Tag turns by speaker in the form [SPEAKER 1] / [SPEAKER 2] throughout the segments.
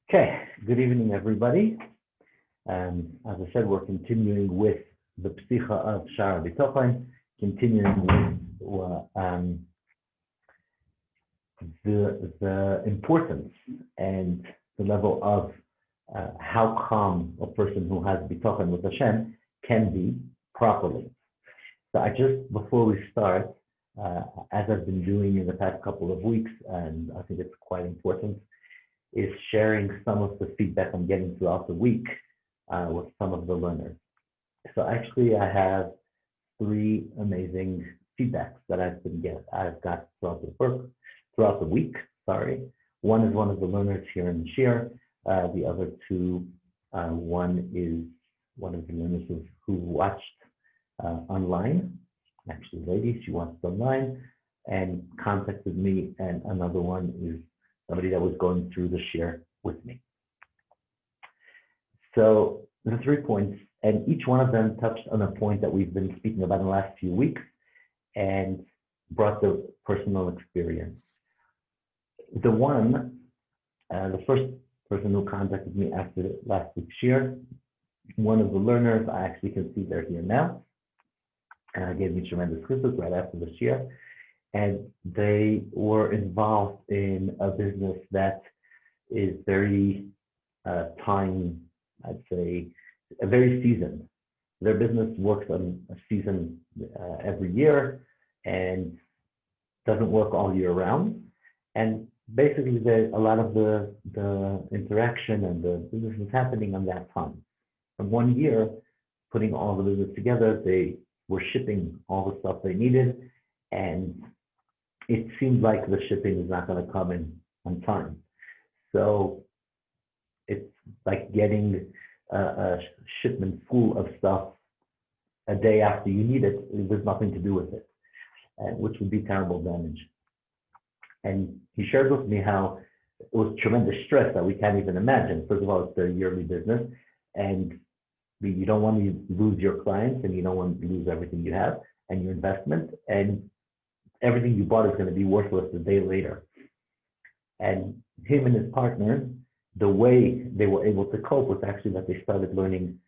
[SPEAKER 1] Okay, good evening, everybody. As I said, we're continuing with the Psicha of Shaar Habitachon, continuing with the importance and the level of how calm a person who has Bitachon with Hashem can be properly. So I just, before we start, as I've been doing in the past couple of weeks, and I think it's quite important, is sharing some of the feedback I'm getting throughout the week with some of the learners. So actually I have 3 amazing feedbacks that I've got throughout the week. One is one of the learners here in the Shaar. The other 2, one is one of the learners who watched online, actually lady, she watched online and contacted me, and another one is somebody that was going through the Shaar with me. So the 3 points, and each one of them touched on a point that we've been speaking about in the last few weeks and brought the personal experience. The first person who contacted me after last week's Shaar, one of the learners, I actually can see they're here now, gave me tremendous kudos right after the Shaar. And they were involved in a business that is very I'd say, very seasoned. Their business works on a season every year and doesn't work all year round. And basically, a lot of the interaction and the business is happening on that time. From 1 year, putting all the business together, they were shipping all the stuff they needed, and it seemed like the shipping is not going to come in on time. So it's like getting a shipment full of stuff a day after you need it. There's nothing to do with it, which would be terrible damage. And he shared with me how it was tremendous stress that we can't even imagine. First of all, it's a yearly business, and you don't want to lose your clients, and you don't want to lose everything you have and your investment, and everything you bought is going to be worthless a day later. And him and his partner, the way they were able to cope was actually that they started learning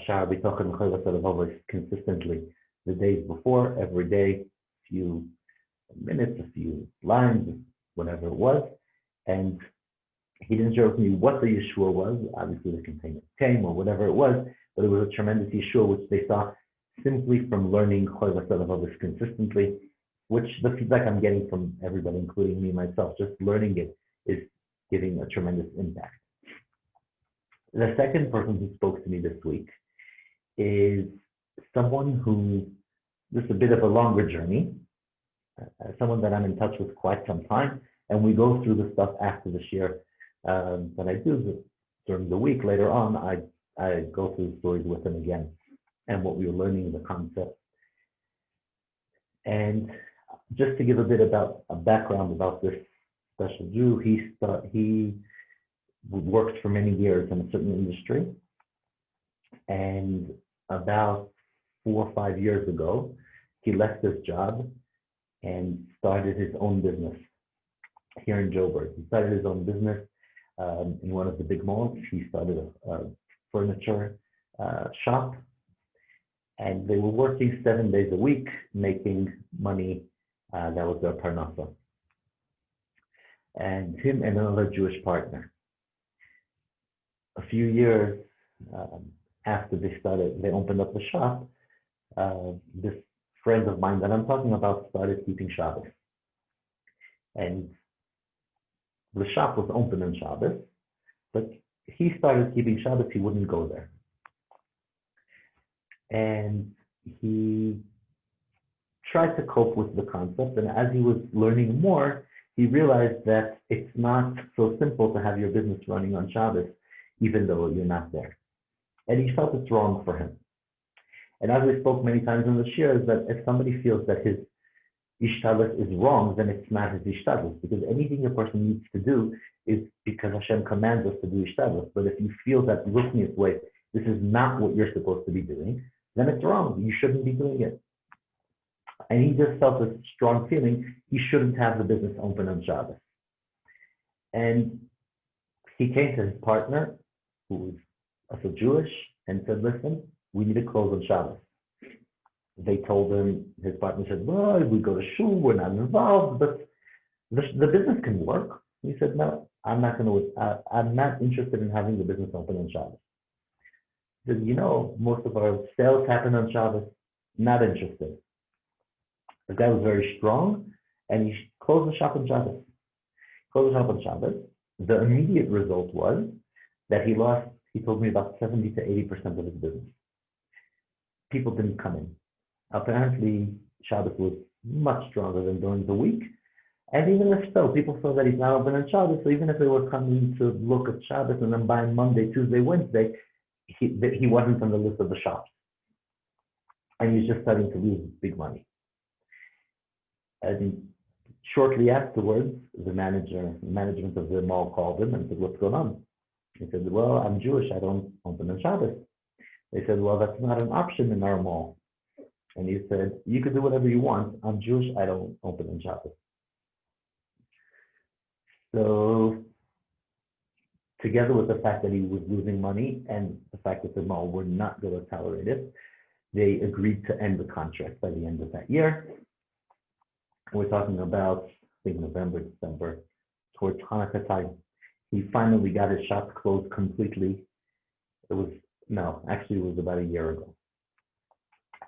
[SPEAKER 1] Shaar Habitachon and Halevavos consistently the days before, every day, a few minutes, a few lines, whatever it was. And he didn't share with me what the Yeshua was. Obviously, the container came or whatever it was, but it was a tremendous Yeshua, which they saw simply from learning Halevavos consistently, which the feedback I'm getting from everybody, including me myself, just learning it is giving a tremendous impact. The second person who spoke to me this week is someone who, this is a bit of a longer journey, someone that I'm in touch with quite some time, and we go through the stuff after the Shaar that I do during the week. Later on, I go through the stories with him again and what we were learning, the concept. And just to give a bit about a background about this special Jew, he worked for many years in a certain industry, and about 4 or 5 years ago, he left his job and started his own business here in Johannesburg. He started his own business in one of the big malls. He started a furniture shop, and they were working 7 days a week, making money. That was their Parnassa. And him and another Jewish partner. A few years after they opened up the shop, this friend of mine that I'm talking about started keeping Shabbos. And the shop was open on Shabbos, but he started keeping Shabbos, he wouldn't go there. And he tried to cope with the concept, and as he was learning more, he realized that it's not so simple to have your business running on Shabbos, even though you're not there. And he felt it's wrong for him. And as we spoke many times in the Shaar, is that if somebody feels that his ishtadlus is wrong, then it's not his ishtadlus, because anything a person needs to do is because Hashem commands us to do ishtadlus. But if you feel that looking at way, this is not what you're supposed to be doing, then it's wrong. You shouldn't be doing it. And he just felt a strong feeling he shouldn't have the business open on Shabbos. And He came to his partner, who was also Jewish, and said, listen, we need to close on Shabbos. They told him, his partner said, well, we go to shul, we're not involved, but the business can work. He said, no, I'm not interested in having the business open on Shabbos. He said, most of our sales happen on Shabbos. Not interested. The guy was very strong, and he closed the shop on Shabbos. The immediate result was that he lost, he told me, about 70 to 80% of his business. People didn't come in. Apparently, Shabbos was much stronger than during the week. And even if so, people saw that he's not open on Shabbos, so even if they were coming to look at Shabbos and then buying Monday, Tuesday, Wednesday, he wasn't on the list of the shops. And he's just starting to lose big money. And shortly afterwards, the management of the mall called him and said, what's going on? He said, well, I'm Jewish, I don't open on Shabbos. They said, well, that's not an option in our mall. And he said, you can do whatever you want. I'm Jewish, I don't open on Shabbos. So, together with the fact that he was losing money and the fact that the mall were not going to tolerate it, they agreed to end the contract by the end of that year. We're talking about, I think, November, December, towards Hanukkah time. He finally got his shop closed completely. It was about a year ago.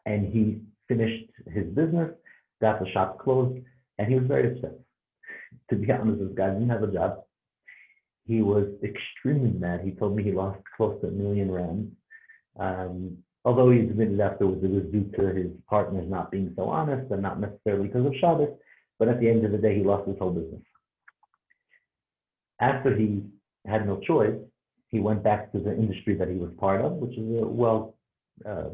[SPEAKER 1] And he finished his business, got the shop closed, and he was very upset. To be honest, this guy didn't have a job. He was extremely mad. He told me he lost close to 1 million rands. Although he admitted afterwards it was due to his partners not being so honest and not necessarily because of Shabbos, but at the end of the day, he lost his whole business. After he had no choice, he went back to the industry that he was part of, which is a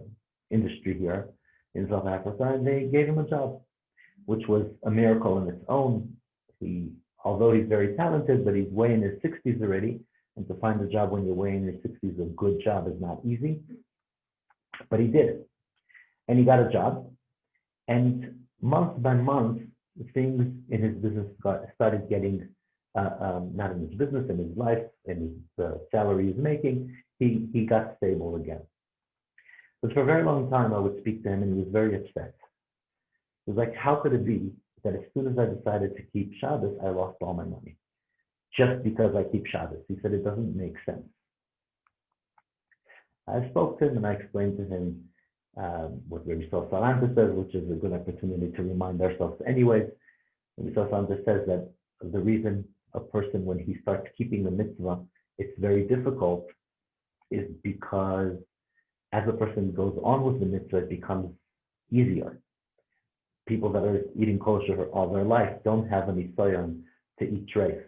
[SPEAKER 1] industry here in South Africa, and they gave him a job, which was a miracle in its own. Although he's very talented, but he's way in his 60s already, and to find a job when you're way in your 60s, a good job, is not easy. But he did it. And he got a job. And month by month, things in his business started getting, not in his business, in his life, in his salary he's making, he got stable again. But for a very long time, I would speak to him and he was very upset. He was like, how could it be that as soon as I decided to keep Shabbos, I lost all my money? Just because I keep Shabbos. He said, it doesn't make sense. I spoke to him and I explained to him what Rabbi Salanta says, which is a good opportunity to remind ourselves anyways. Rabbi Salanta says that the reason a person, when he starts keeping the mitzvah, it's very difficult, is because as a person goes on with the mitzvah, it becomes easier. People that are eating kosher all their life don't have a nisayon to eat treif.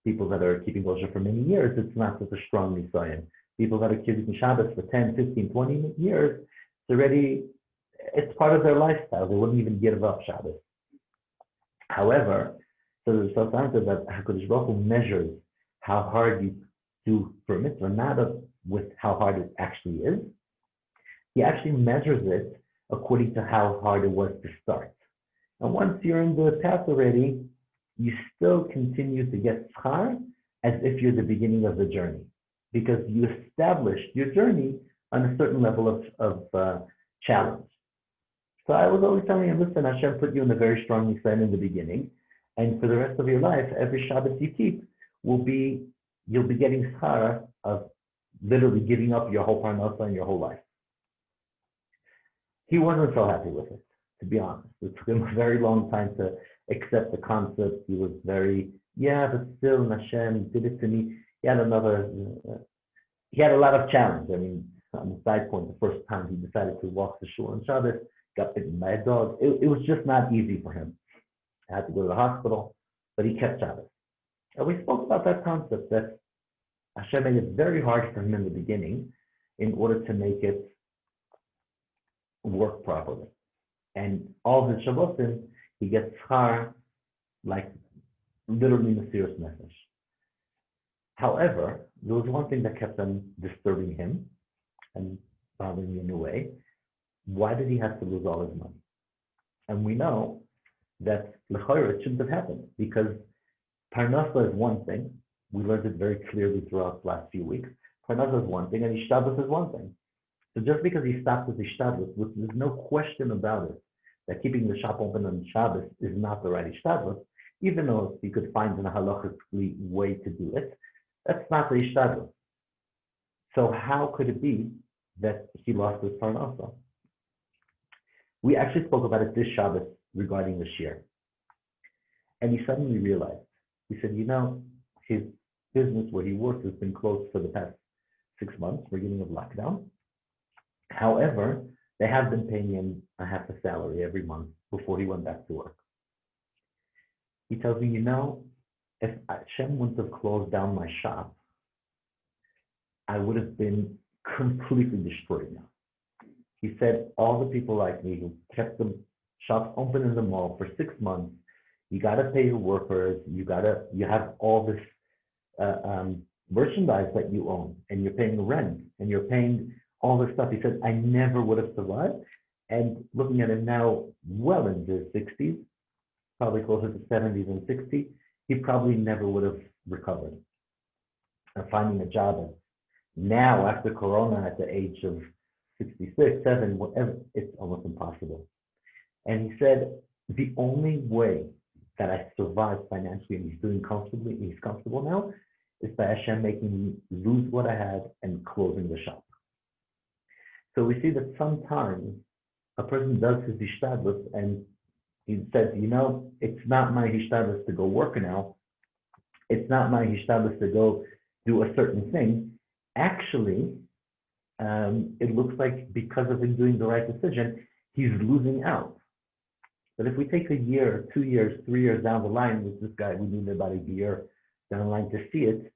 [SPEAKER 1] People that are keeping kosher for many years, it's not such a strong nisayon. People that are keeping Shabbos for 10, 15, 20 years, it's part of their lifestyle. They wouldn't even give up Shabbos. However, so there's sometimes that HaKadosh Baruch Hu measures how hard you do for a mitzvah, not with how hard it actually is. He actually measures it according to how hard it was to start. And once you're in the path already, you still continue to get schar as if you're the beginning of the journey, because you established your journey on a certain level of challenge. So I was always telling him, listen, Hashem put you in a very strong nisayon in the beginning, and for the rest of your life, every Shabbos you keep you'll be getting schar of literally giving up your whole parnassa and your whole life. He wasn't so happy with it, to be honest. It took him a very long time to accept the concept. He was very, but still, Hashem did it to me. He had a lot of challenge. I mean, on the side point, the first time he decided to walk the shul on Shabbos, got bitten by a dog. It was just not easy for him. I had to go to the hospital, but he kept Shabbos. And we spoke about that concept that Hashem made it very hard for him in the beginning in order to make it work properly. And all his Shabbosim, he gets schar like literally Mesiras Nefesh. However, there was one thing that kept on disturbing him and bothering me in a way. Why did he have to lose all his money? And we know that l'chayra, it shouldn't have happened, because parnassa is one thing, we learned it very clearly throughout the last few weeks. Parnassa is one thing, and Ishtadlus is one thing. So just because he stopped with Ishtadlus, there's no question about it that keeping the shop open on Shabbos is not the right Ishtadlus, even though you could find an halachically way to do it. That's not the Ishtadlus. So how could it be that he lost his Parnassa? We actually spoke about it this Shabbos regarding the Shaar. And he suddenly realized, he said, his business where he works has been closed for the past 6 months, beginning of lockdown. However, they have been paying him a half a salary every month before he went back to work. He tells me, if Hashem wouldn't have closed down my shop, I would have been completely destroyed now. He said, all the people like me who kept the shop open in the mall for 6 months, you got to pay your workers, you have all this merchandise that you own, and you're paying rent, and you're paying all this stuff. He said, I never would have survived. And looking at him now, well into his 60s, probably closer to 70s and 60s, he probably never would have recovered. And finding a job now, after Corona, at the age of 66, 7, whatever, it's almost impossible. And he said, the only way that I survived financially and he's doing comfortably, he's comfortable now, is by Hashem making me lose what I had and closing the shop. So we see that sometimes a person does his hishtadlus and he says, it's not my hishtadlus to go work now. It's not my hishtadlus to go do a certain thing. Actually, it looks like because of him doing the right decision, he's losing out. But if we take a year, 2 years, 3 years down the line with this guy, we need about a year down the line to see it.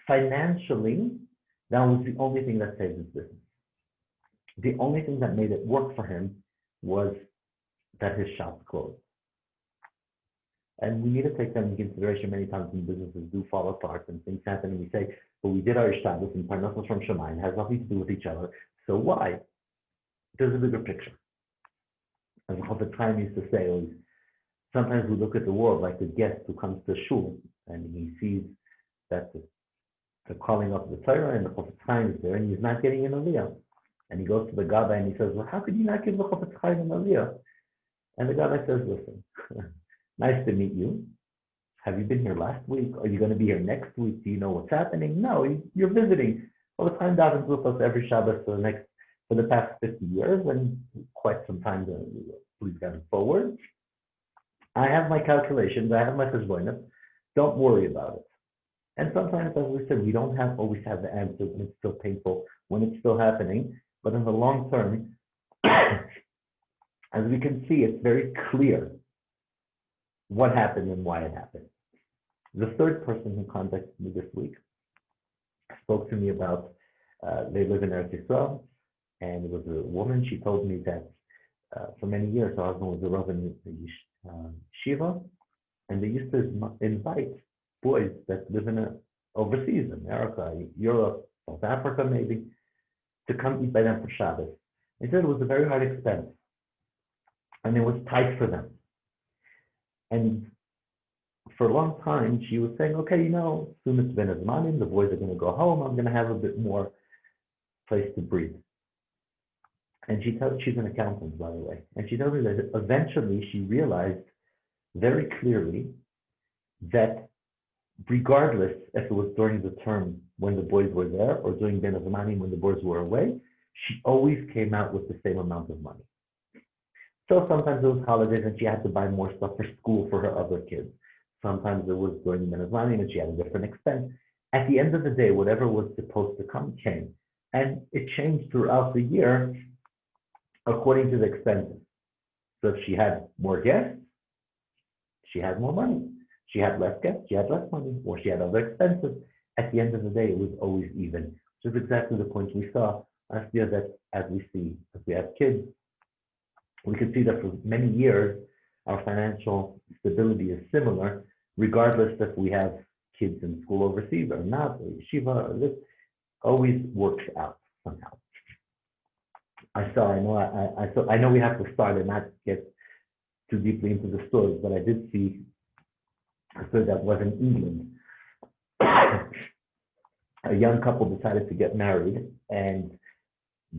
[SPEAKER 1] Financially, that was the only thing that saved his business. The only thing that made it work for him was that his shop closed. And we need to take that into consideration. Many times when businesses do fall apart and things happen, and we say, but we did our Ishtadlus and Parnassa from Shemayim, has nothing to do with each other. So why? There's a bigger picture. As Habitachon used to say, sometimes we look at the world like the guest who comes to shul and he sees that the calling of the Torah and the Habitachon is there and he's not getting an aliyah. And he goes to the Gabbai and he says, well, how could you not give the Habitachon an aliyah? And the Gabbai says, listen, nice to meet you. Have you been here last week? Are you going to be here next week? Do you know what's happening? No, you're visiting. All the time davens with us every Shabbos for the past 50 years and quite some time to please going forward. I have my calculations. I have my cheshbonos. Don't worry about it. And sometimes, as we said, we don't always have the answers, and it's still painful when it's still happening. But in the long term, as we can see, it's very clear what happened and why it happened. The third person who contacted me this week spoke to me about they live in Eretz Yisrael, and it was a woman. She told me that for many years her husband was a Rav in Shiva, and they used to invite boys that live overseas, in America, Europe, South Africa maybe, to come eat by them for Shabbos. They said it was a very hard expense, and it was tight for them. And for a long time, she was saying, okay, soon it's been azmanim, the boys are going to go home, I'm going to have a bit more place to breathe. And she's an accountant, by the way. And she told me that eventually she realized very clearly that regardless if it was during the term when the boys were there or during Ben Azmanim when the boys were away, she always came out with the same amount of money. So sometimes it was holidays and she had to buy more stuff for school for her other kids. Sometimes it was during Ben Azmanim and she had a different expense. At the end of the day, whatever was supposed to come came. And it changed throughout the year according to the expenses. So if she had more guests, she had more money. She had less guests, she had less money, or she had other expenses. At the end of the day, it was always even, which is exactly the point we saw last year, that as we have kids, we can see that for many years, our financial stability is similar, regardless if we have kids in school overseas or not, or yeshiva, or this, always works out somehow. I know we have to start and not get too deeply into the stories, but I did see a story that was in England, a young couple decided to get married, and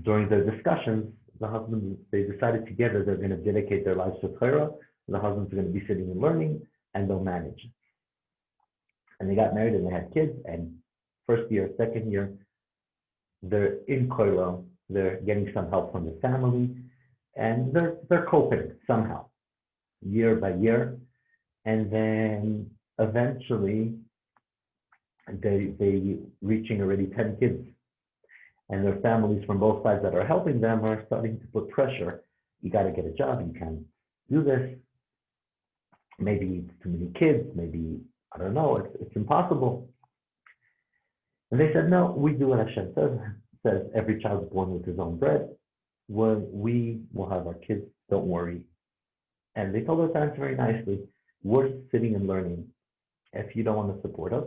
[SPEAKER 1] during their discussions, they decided together they're going to dedicate their lives to Torah. The husband's going to be sitting and learning, and they'll manage. And they got married and they had kids, and first year, second year, they're in Koilo, they're getting some help from the family, and they're coping somehow, year by year. And then eventually they reaching already 10 kids. And their families from both sides that are helping them are starting to put pressure. You got to get a job, you can't do this. Maybe it's too many kids, maybe, I don't know, it's impossible. And they said, no, we do what Hashem says every child is born with his own bread. We will have our kids, don't worry. And they told their parents very nicely, we're sitting and learning. If you don't want to support us,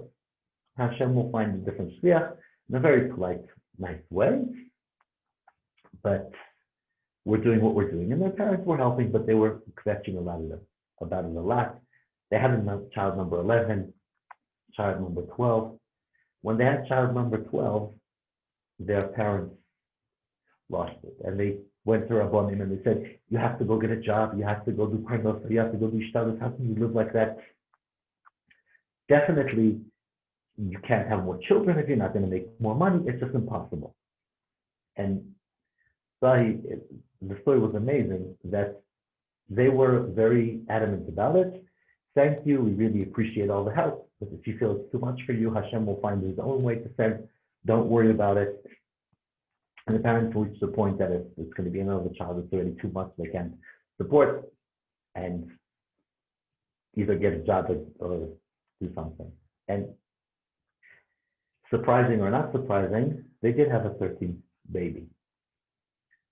[SPEAKER 1] Hashem will find a different shliach in a very polite, nice way. But we're doing what we're doing. And their parents were helping, but they were kvetching about it a lot. They had a child number 11, child number 12. When they had child number 12, their parents lost it. And they went to Rabbonim and they said, you have to go get a job, you have to go do parnassa, you have to go do shtadus, how can you live like that? Definitely, you can't have more children if you're not going to make more money. It's just impossible. And the story was amazing that they were very adamant about it. Thank you, we really appreciate all the help, but if you feel it's too much for you, Hashem will find his own way to send. Don't worry about it. And the parents reached the point that if it's going to be another child, it's already too much, they can't support, and either get a job or do something. And surprising or not surprising, they did have a 13th baby.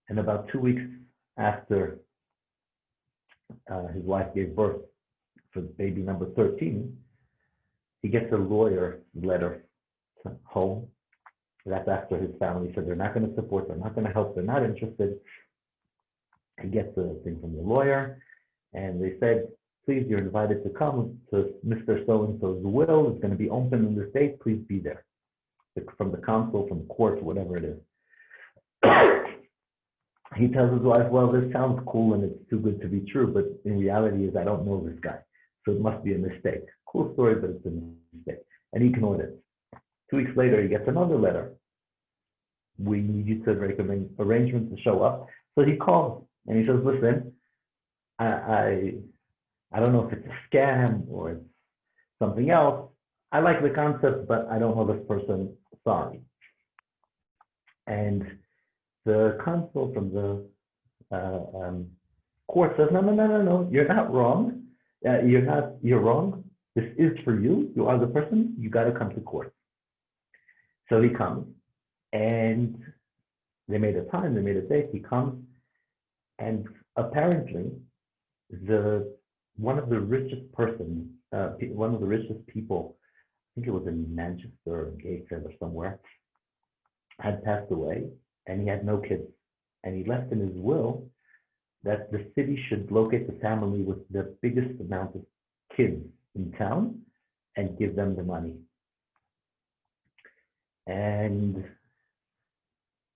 [SPEAKER 1] And about 2 weeks after his wife gave birth for baby number 13, he gets a lawyer letter home. That's after his family said they're not going to support, they're not going to help, they're not interested. He gets a thing from the lawyer, and they said, please, you're invited to come to Mr. So-and-so's will. It's going to be open in this date. Please be there. From the council, from the court, whatever it is. He tells his wife, well, this sounds cool and it's too good to be true, but in reality is I don't know this guy. So it must be a mistake. Cool story, but it's a mistake. And he ignored it. 2 weeks later, he gets another letter. We need you to recommend arrangements to show up. So he calls and he says, listen, I don't know if it's a scam or it's something else. I like the concept, but I don't know this person. Sorry. And the consul from the court says, no, you're not wrong. You're wrong. This is for you. You are the person. You got to come to court. So he comes, and they made a time, they made a date. He comes, and apparently, one of the richest people, I think it was in Manchester or Gateshead or somewhere, had passed away, and he had no kids. And he left in his will that the city should locate the family with the biggest amount of kids in town and give them the money. And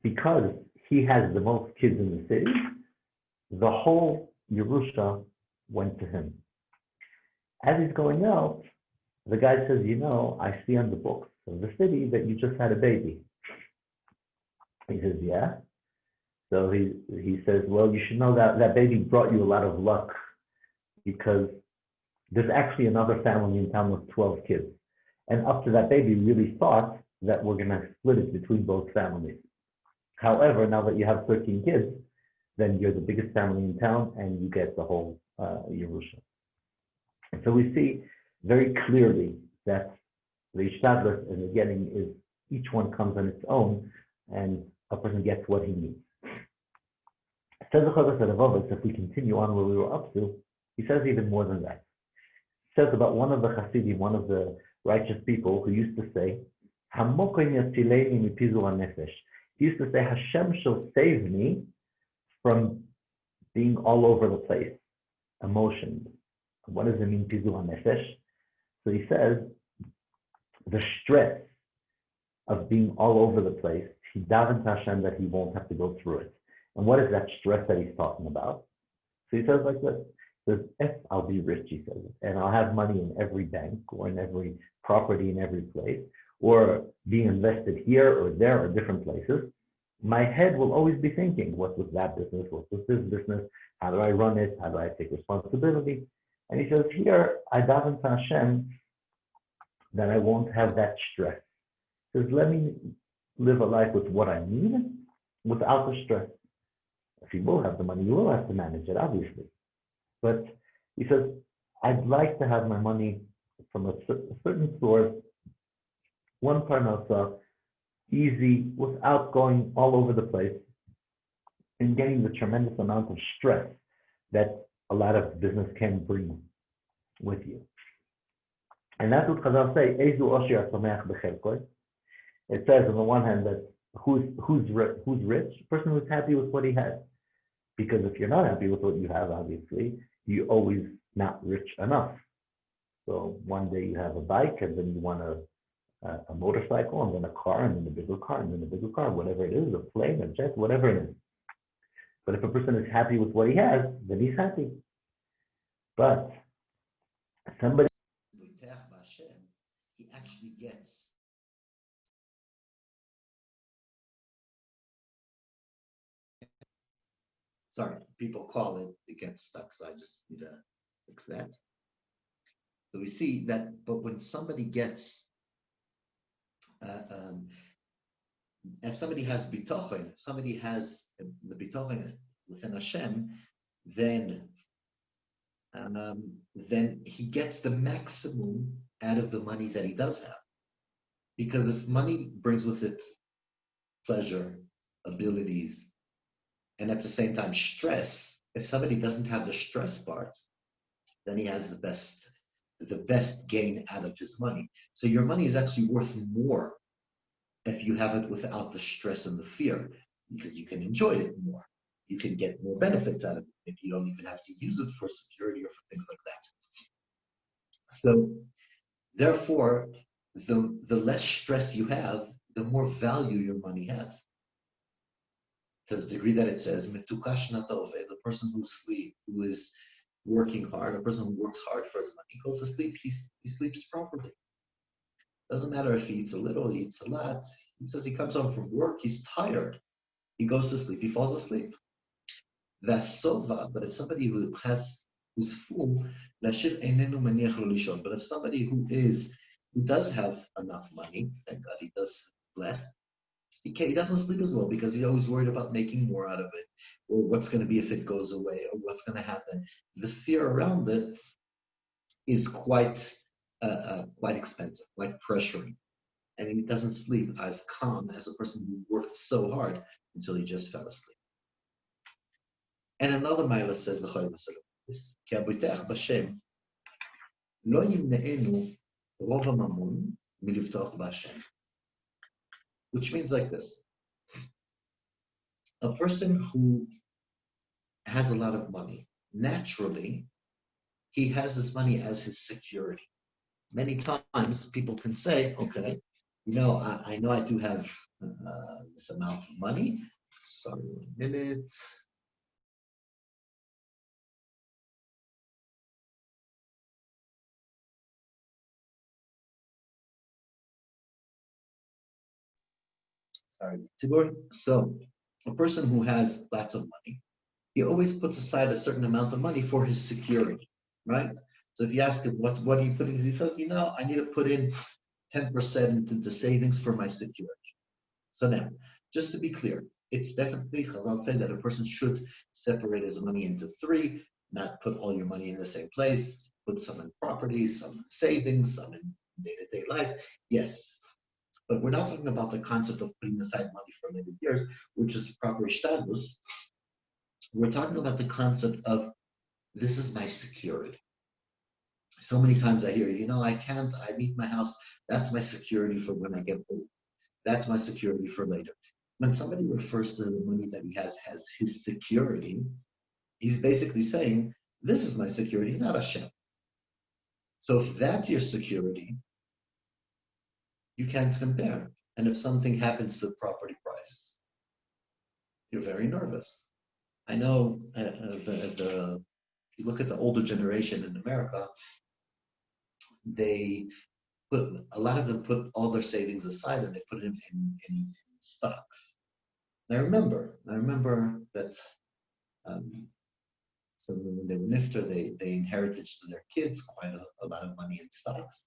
[SPEAKER 1] because he has the most kids in the city, the whole Yerusha went to him. As he's going out, the guy says, I see on the books of the city that you just had a baby. He says, yeah. So he says, well, you should know that that baby brought you a lot of luck, because there's actually another family in town with 12 kids. And up to that baby really thought that we're going to split it between both families. However, now that you have 13 kids, then you're the biggest family in town and you get the whole Yerusha. So we see very clearly that the Ishtadlus and the getting is, each one comes on its own and a person gets what he needs. Says the Chovos Halevavos, if we continue on where we were up to, he says even more than that. He says about one of the Hasidim, one of the righteous people, who used to say, he used to say, Hashem shall save me from being all over the place, emotions. What does it mean, pizu hanefesh? So he says, the stress of being all over the place, he davens Hashem that he won't have to go through it. And what is that stress that he's talking about? So he says like this, he says, if I'll be rich, he says, and I'll have money in every bank or in every property in every place, or being invested here or there or different places, my head will always be thinking, what's with that business? What's with this business? How do I run it? How do I take responsibility? And he says, here, I daven to Hashem that I won't have that stress. He says, let me live a life with what I need without the stress. If you will have the money, you will have to manage it, obviously. But he says, I'd like to have my money from a certain source, one parnassa, easy, without going all over the place and getting the tremendous amount of stress that a lot of business can bring with you. And that's what Chazal say, Eizu Osher Sameach B'Chelkoi. It says on the one hand that who's rich? A person who's happy with what he has. Because if you're not happy with what you have, obviously, you're always not rich enough. So one day you have a bike, and then you want a motorcycle, and then a car, and then a bigger car, and then a bigger car, whatever it is, a plane, a jet, whatever it is. But if a person is happy with what he has, then he's happy. But somebody
[SPEAKER 2] he actually gets sorry, people call it gets stuck, so I just need to fix that. So we see that, but when somebody gets if somebody has Bitachon, if somebody has the Bitachon within Hashem, then he gets the maximum out of the money that he does have. Because if money brings with it pleasure, abilities, and at the same time stress, if somebody doesn't have the stress part, then he has the best gain out of his money. So your money is actually worth more if you have it without the stress and the fear, because you can enjoy it more. You can get more benefits out of it. Maybe you don't even have to use it for security or for things like that. So therefore, the less stress you have, the more value your money has. To the degree that it says, Metukash natov, the person who is working hard, a person who works hard for his money, goes to sleep, he sleeps properly. Doesn't matter if he eats a little, he eats a lot. He says he comes home from work, he's tired. He goes to sleep, he falls asleep. That's sova, but if somebody who's full, but if somebody who does have enough money, thank God he does blessed, he doesn't sleep as well because he's always worried about making more out of it, or what's going to be if it goes away, or what's going to happen. The fear around it is quite expensive, quite pressuring, and he doesn't sleep as calm as a person who worked so hard until he just fell asleep. And another Maila says, lo yimne'enu rov hamamun milivtoch b'Hashem. Which means like this. A person who has a lot of money, naturally, he has this money as his security. Many times people can say, okay, I know I do have this amount of money. Sorry, 1 minute. So a person who has lots of money, he always puts aside a certain amount of money for his security, right? So if you ask him, what are you putting in? He says, I need to put in 10% into the savings for my security. So now, just to be clear, it's definitely, Chazal say that a person should separate his money into 3, not put all your money in the same place, put some in property, some in savings, some in day-to-day life. Yes. But we're not talking about the concept of putting aside money for later years, which is proper ishtadlus. We're talking about the concept of, this is my security. So many times I hear, I need my house. That's my security for when I get old. That's my security for later. When somebody refers to the money that he has as his security, he's basically saying, this is my security, not Hashem. So if that's your security, you can't compare. And if something happens to the property price, you're very nervous. I know if you look at the older generation in America, a lot of them put all their savings aside and they put it in stocks. And I remember that so when they were nifter, they inherited to their kids quite a lot of money in stocks.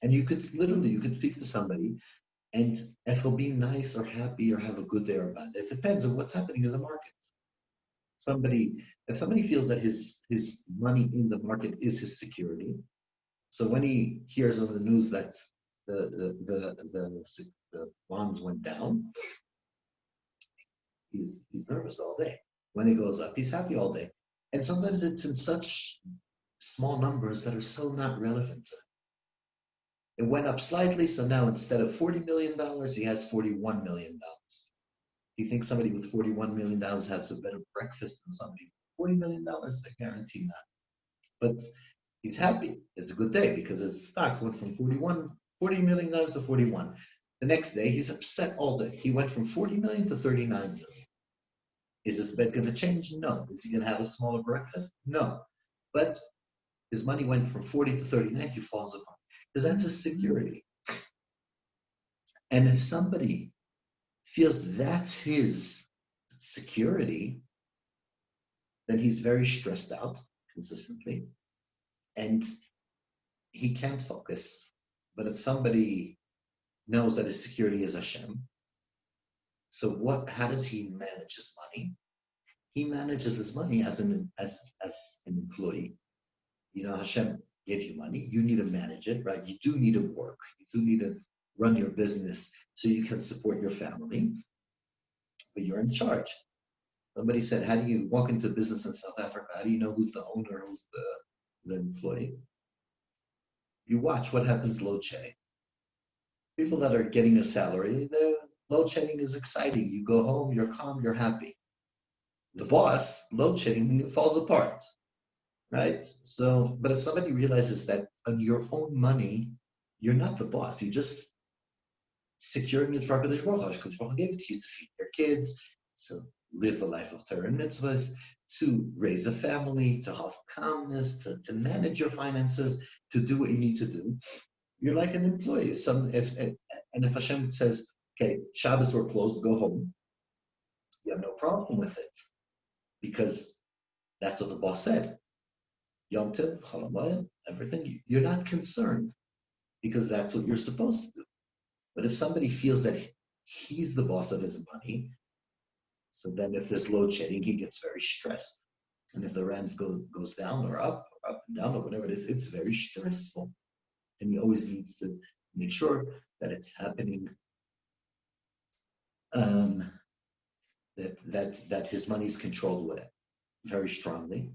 [SPEAKER 2] And you could speak to somebody, and if he'll be nice or happy or have a good day or bad, it depends on what's happening in the market. If somebody feels that his money in the market is his security, so when he hears on the news that the bonds went down, he's nervous all day. When it goes up, he's happy all day. And sometimes it's in such small numbers that are so not relevant. It went up slightly, so now instead of $40 million, he has $41 million. Do you think somebody with $41 million has a better breakfast than somebody with $40 million? I guarantee not. But he's happy. It's a good day because his stocks went from $40 million to 41. The next day, he's upset all day. He went from 40 million to 39 million. Is his bed going to change? No. Is he going to have a smaller breakfast? No. But his money went from 40 to 39, he falls apart. Because that's a security. And if somebody feels that's his security, then he's very stressed out consistently. And he can't focus. But if somebody knows that his security is Hashem, so how does he manage his money? He manages his money as an employee. You know, Hashem gave you money. You need to manage it, right? You do need to work. You do need to run your business so you can support your family. But you're in charge. Somebody said, how do you walk into business in South Africa? How do you know who's the owner, who's the employee? You watch what happens load shedding. People that are getting a salary, the load shedding is exciting. You go home, you're calm, you're happy. The boss, load shedding, falls apart, right? So, but if somebody realizes that on your own money, you're not the boss, you're just securing it for HaKadosh Baruch Hu. HaKadosh Baruch Hu gave it to you to feed your kids, to live a life of Torah and mitzvahs, to raise a family, to have calmness, to manage your finances, to do what you need to do. You're like an employee. If Hashem says, okay, Shabbos we're closed, go home, you have no problem with it because that's what the boss said. Yom Tov, Chol Hamoed, everything. You're not concerned because that's what you're supposed to do. But if somebody feels that he's the boss of his money, so then if there's load shedding, he gets very stressed. And if the rands goes down or up and down or whatever it is, it's very stressful. And he always needs to make sure that it's happening, that his money is controlled with very strongly.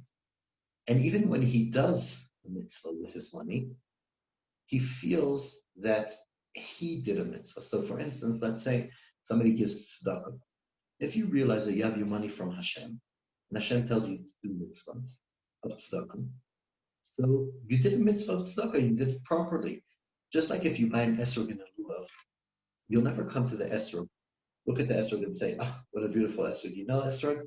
[SPEAKER 2] And even when he does a mitzvah with his money, he feels that he did a mitzvah. So for instance, let's say somebody gives tzedakah. If you realize that you have your money from Hashem, and Hashem tells you to do mitzvah of tzedakah, so you did a mitzvah of tzedakah, you did it properly. Just like if you buy an esrog in a lulav, you'll never come to the esrog, look at the esrog and say, what a beautiful esrog. You know, esrog,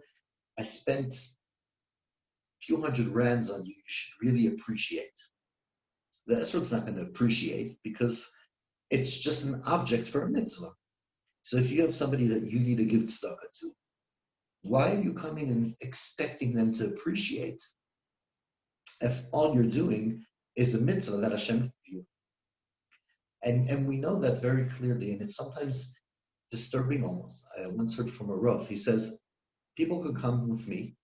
[SPEAKER 2] I spent a few hundred rands on you, you should really appreciate. The esrog's not going to appreciate because it's just an object for a mitzvah. So if you have somebody that you need to give tzedakah to, why are you coming and expecting them to appreciate if all you're doing is a mitzvah that Hashem gave you? And we know that very clearly, and it's sometimes disturbing almost. I once heard from a Rav, he says, people could come to me,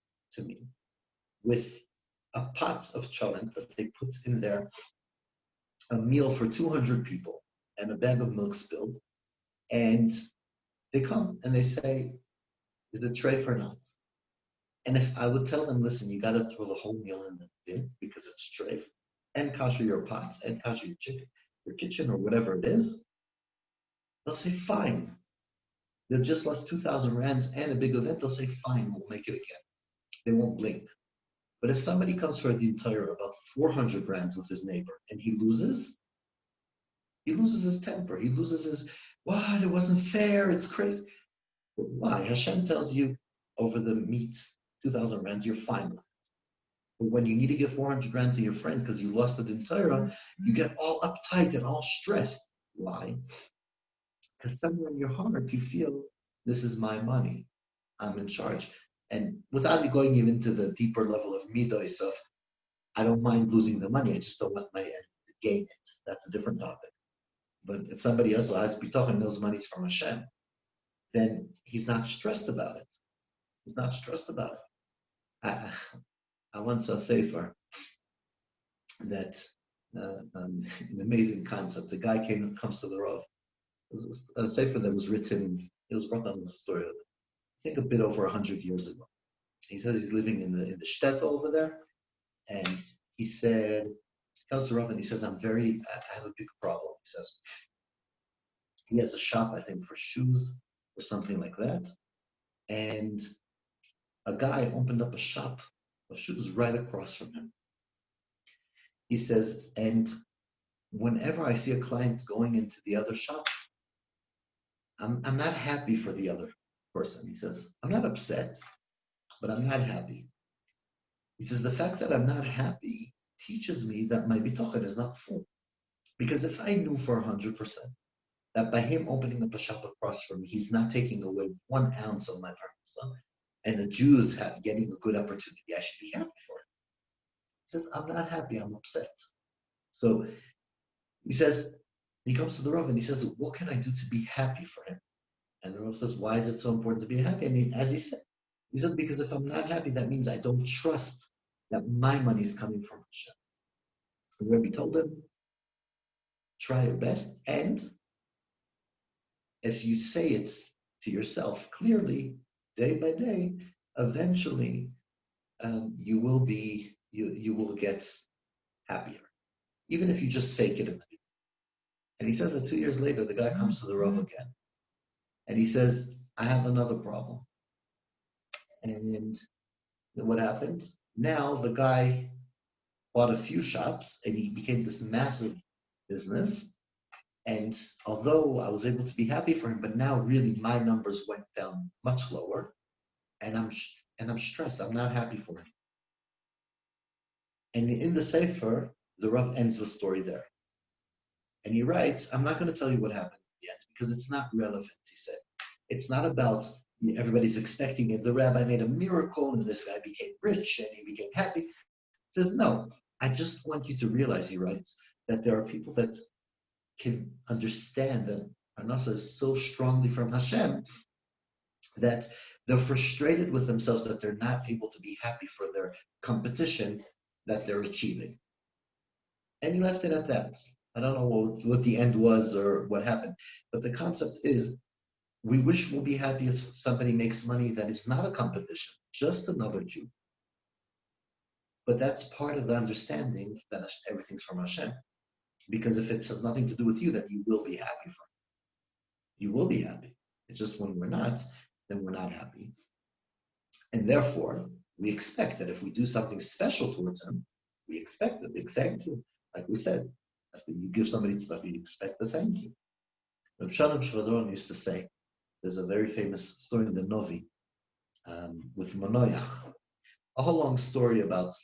[SPEAKER 2] with a pot of cholent that they put in there, a meal for 200 people, and a bag of milk spilled, and they come and they say, is it treif or not? And if I would tell them, listen, you got to throw the whole meal in the bin because it's treif, and kasher your pots, and kasher your chicken, your kitchen, or whatever it is, they'll say, fine. They've just lost 2,000 rands and a big event, they'll say, fine, we'll make it again. They won't blink. But if somebody comes for the entire about 400 rands with his neighbor and he loses, He loses his temper. He loses his, what? It wasn't fair. It's crazy. But why? Hashem tells you over the meat, 2,000 rands, you're fine with it. But when you need to give 400 rand to your friends because you lost it in Torah, you get all uptight and all stressed. Why? Because somewhere in your heart you feel, this is my money. I'm in charge. And without going even to the deeper level of midos of, I don't mind losing the money, I just don't want my end to gain it. That's a different topic. But if somebody else has Habitachon knows money's from Hashem, then he's not stressed about it. He's not stressed about it. I once saw a sefer that an amazing concept. The guy comes to the Rav. It was a sefer that was written. It was brought down in the story, I think, a bit over 100 years ago. He says he's living in the shtetl over there, and he said, he comes to Rav and he says, I have a big problem. He says he has a shop, I think, for shoes or something like that, and a guy opened up a shop of shoes right across from him. He says, and whenever I see a client going into the other shop, I'm not happy for the other person. He says, I'm not upset, but I'm not happy. He says, the fact that I'm not happy teaches me that my Bittachon is not full. Because if I knew for 100% that by him opening up a shop across from me, he's not taking away 1 ounce of my parnassa, and the Jews getting a good opportunity, I should be happy for it. He says, I'm not happy, I'm upset. So he says, he comes to the Rav and he says, what can I do to be happy for him? And the Rav says, why is it so important to be happy? I mean, as he said, because if I'm not happy, that means I don't trust that my money is coming from Hashem. The Rabbi told him, try your best, and if you say it to yourself clearly, day by day, eventually you will get happier, even if you just fake it in the beginning. And he says that 2 years later, the guy comes to the Rav again, and he says, I have another problem. And what happened? Now the guy bought a few shops, and he became this massive business. And although I was able to be happy for him, but now really my numbers went down much lower, and I'm stressed. I'm not happy for him. And in the sefer, the Rav ends the story there, and he writes, "I'm not going to tell you what happened yet because it's not relevant." He said, "It's not about everybody's expecting it. The rabbi made a miracle, and this guy became rich, and he became happy." He says, "No, I just want you to realize," he writes, "that there are people that can understand that Parnassa is so strongly from Hashem that they're frustrated with themselves that they're not able to be happy for their competition that they're achieving." And he left it at that. I don't know what the end was or what happened, but the concept is we wish we'll be happy if somebody makes money that is not a competition, just another Jew. But that's part of the understanding that everything's from Hashem. Because if it has nothing to do with you, then you will be happy for it. You will be happy. It's just when we're not, then we're not happy. And therefore, we expect that if we do something special towards him, we expect a big thank you. Like we said, if you give somebody stuff, you expect a thank you. Rabbi Shalom Shvadron used to say, there's a very famous story in the Novi with Monoyach. A whole long story about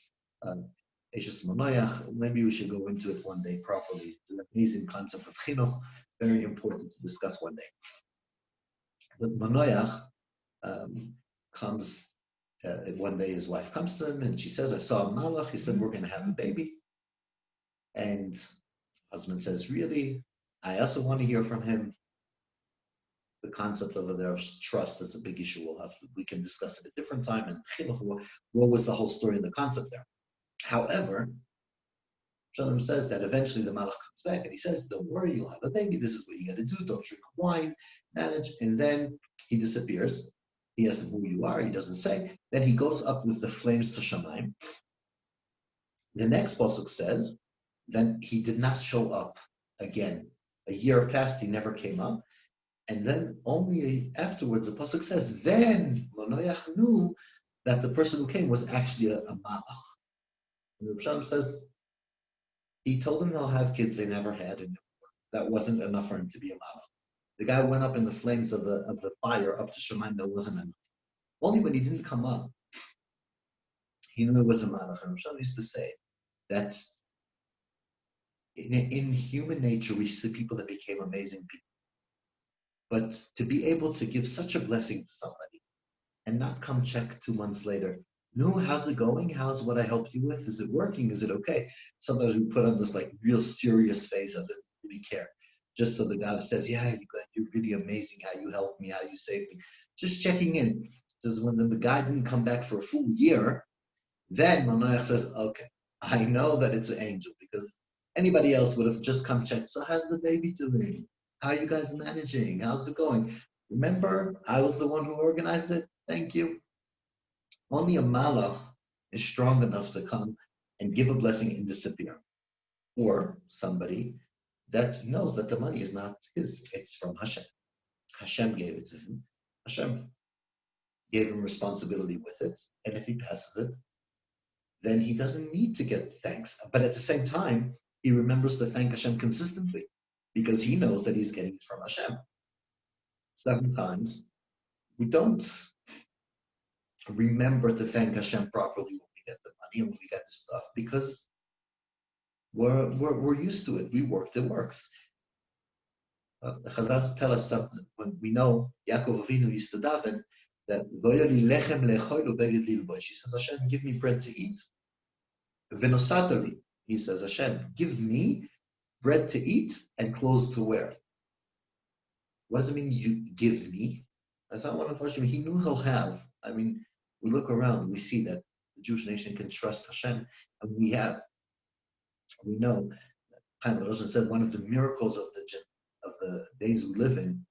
[SPEAKER 2] Eshes Monoyach. Maybe we should go into it one day properly. It's an amazing concept of chinuch, very important to discuss one day. But Monoyach comes, one day his wife comes to him and she says, I saw a malach. He said, we're going to have a baby. And husband says, really? I also want to hear from him. The concept over there of trust is a big issue. We can discuss it at a different time. And what was the whole story and the concept there? However, Shalom says that eventually the malach comes back and he says, don't worry, you'll have a baby. This is what you got to do. Don't drink wine, manage. And then he disappears. He asks him who you are. He doesn't say. Then he goes up with the flames to Shamayim. The next pasuk says, then he did not show up again. A year passed, he never came up. And then only afterwards, the pasuk says, then Monoyach knew that the person who came was actually a malach. And Rabbi Shalom says, he told them they'll have kids they never had. And that wasn't enough for him to be a malach. The guy went up in the flames of the fire up to Shemaim, that wasn't enough. Only when he didn't come up, he knew it was a malach. And Rabbi used to say that in human nature, we see people that became amazing people. But to be able to give such a blessing to somebody and not come check 2 months later, no, how's it going? How's what I helped you with? Is it working? Is it okay? Somebody who put on this like real serious face, doesn't really care. Just so the guy that says, yeah, you're really amazing, how you helped me, how you saved me. Just checking in. Says when the guy didn't come back for a full year, then Manoach says, okay, I know that it's an angel, because anybody else would have just come check. So how's the baby doing? How are you guys managing? How's it going? Remember, I was the one who organized it. Thank you. Only a malach is strong enough to come and give a blessing and disappear. Or somebody that knows that the money is not his, it's from Hashem. Hashem gave it to him. Hashem gave him responsibility with it. And if he passes it, then he doesn't need to get thanks. But at the same time, he remembers to thank Hashem consistently because he knows that he's getting it from Hashem. Sometimes we don't remember to thank Hashem properly when we get the money and when we get the stuff because we're used to it. We worked, it works. The Chazal tell us something when we know Yaakov Avinu used to daven that she says, Hashem, give me bread to eat. Venosatoli, he says, Hashem, give me bread to eat and clothes to wear. What does it mean you give me? That's not one of Hashem. He knew he'll have. I mean, we look around, we see that the Jewish nation can trust Hashem, and we have. We know, Chaim Rosen said, one of the miracles of the days we live in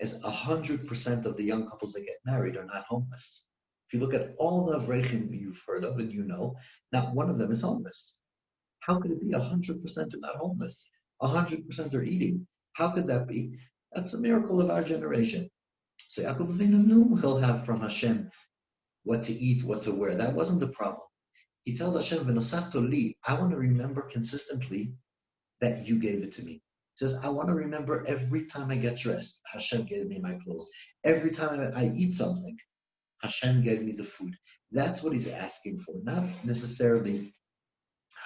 [SPEAKER 2] is 100% of the young couples that get married are not homeless. If you look at all the Avrechim you've heard of and you know, not one of them is homeless. How could it be 100% are not homeless? 100% are eating. How could that be? That's a miracle of our generation. So Yaakov Avinu knew he'll have from Hashem what to eat, what to wear. That wasn't the problem. He tells Hashem, V'nosato li, I want to remember consistently that you gave it to me. He says, I want to remember every time I get dressed, Hashem gave me my clothes. Every time I eat something, Hashem gave me the food. That's what he's asking for. Not necessarily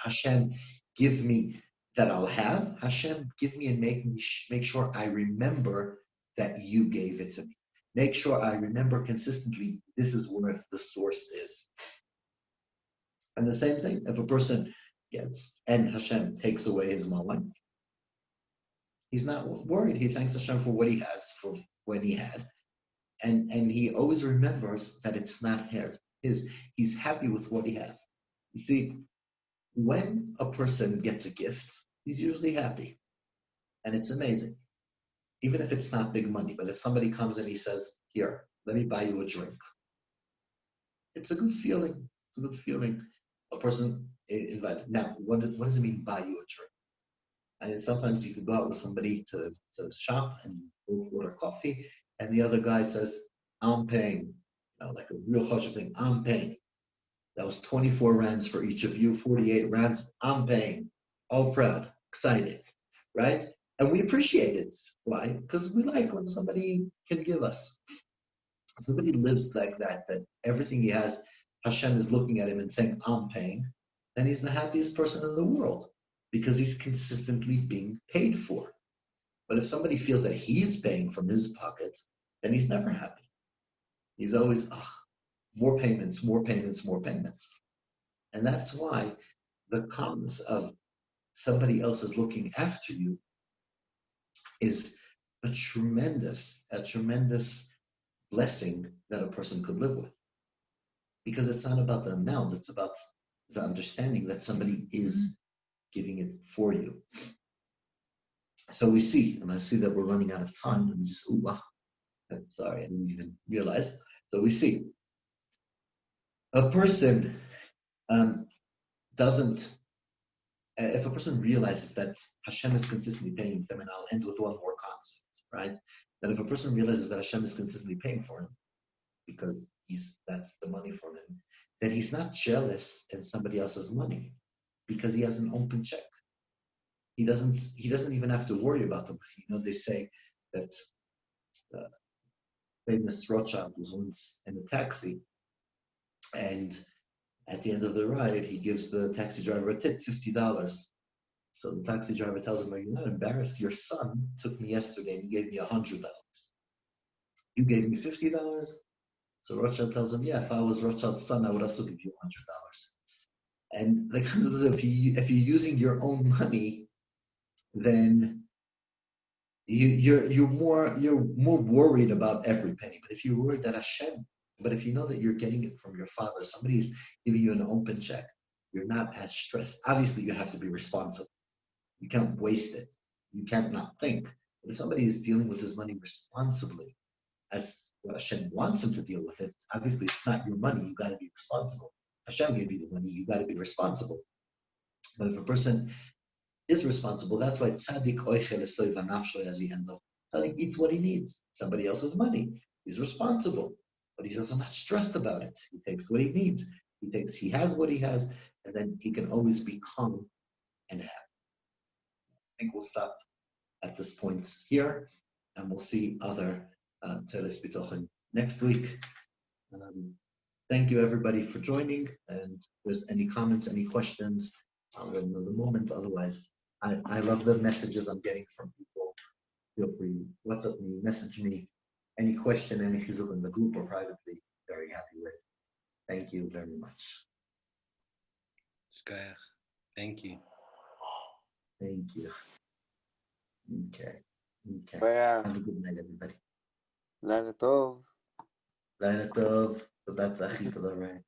[SPEAKER 2] Hashem, give me that I'll have. Hashem, give me and make sure I remember that you gave it to me. Make sure I remember consistently this is where the source is. And the same thing, if a person gets, and Hashem takes away his mammon, he's not worried. He thanks Hashem for what he has, for when he had. And he always remembers that it's not his. He's happy with what he has. You see, when a person gets a gift, he's usually happy. And it's amazing. Even if it's not big money, but if somebody comes and he says, here, let me buy you a drink. It's a good feeling. It's a good feeling. A person invited. Now, what does it mean, buy you a drink? I mean, sometimes you could go out with somebody to shop and both order coffee, and the other guy says, I'm paying. You know, like a real choshev thing, I'm paying. That was 24 rands for each of you, 48 rands, I'm paying. All proud, excited, right? And we appreciate it. Why? Because we like when somebody can give us. If somebody lives like that everything he has, Hashem is looking at him and saying, I'm paying, then he's the happiest person in the world because he's consistently being paid for. But if somebody feels that he's paying from his pocket, then he's never happy. He's always, more payments, more payments, more payments. And that's why the calmness of somebody else is looking after you is a tremendous blessing that a person could live with. Because it's not about the amount, it's about the understanding that somebody is giving it for you. So we see, and I see that we're running out of time. Let me just, sorry, I didn't even realize. So we see, a person doesn't, if a person realizes that Hashem is consistently paying for them, and I'll end with one more concept, right? That if a person realizes that Hashem is consistently paying for him, because that's the money from him, that he's not jealous in somebody else's money, because he has an open check. he doesn't even have to worry about them. You know, they say that famous Rothschild was once in a taxi, and at the end of the ride, he gives the taxi driver a tip, $50. So the taxi driver tells him, "Are you not embarrassed? Your son took me yesterday and he gave me $100. You gave me $50." So Rothschild tells him, "Yeah, if I was Rothschild's son, I would also give you $100." And the concept is, if you're using your own money, then you're more worried about every penny. But if you're worried that Hashem, but if you know that you're getting it from your father, somebody's giving you an open check, you're not as stressed. Obviously, you have to be responsible. You can't waste it. You can't not think. But if somebody is dealing with his money responsibly, as what Hashem wants him to deal with it, obviously it's not your money. You got to be responsible. Hashem gave you the money. You got to be responsible. But if a person is responsible, that's why tzaddik oichel esoiva nafsho, as he ends up. Tzaddik eats what he needs. Somebody else's money. He's responsible, but he's also not stressed about it. He takes what he needs. He has what he has, and then he can always be calm and happy. I think we'll stop at this point here, and we'll see other Teres Bitachon next week. Thank you everybody for joining, and if there's any comments, any questions, I'll let them know the moment. Otherwise, I love the messages I'm getting from people. Feel free, WhatsApp me, message me, any question, any chizuk in the group or privately, very happy with. Thank you very much.
[SPEAKER 3] Thank you.
[SPEAKER 2] Thank you. Okay.
[SPEAKER 4] Well,
[SPEAKER 2] Have a good night, everybody.
[SPEAKER 4] לילה טוב.
[SPEAKER 2] לילה טוב. תודה צחי, תודה רעי.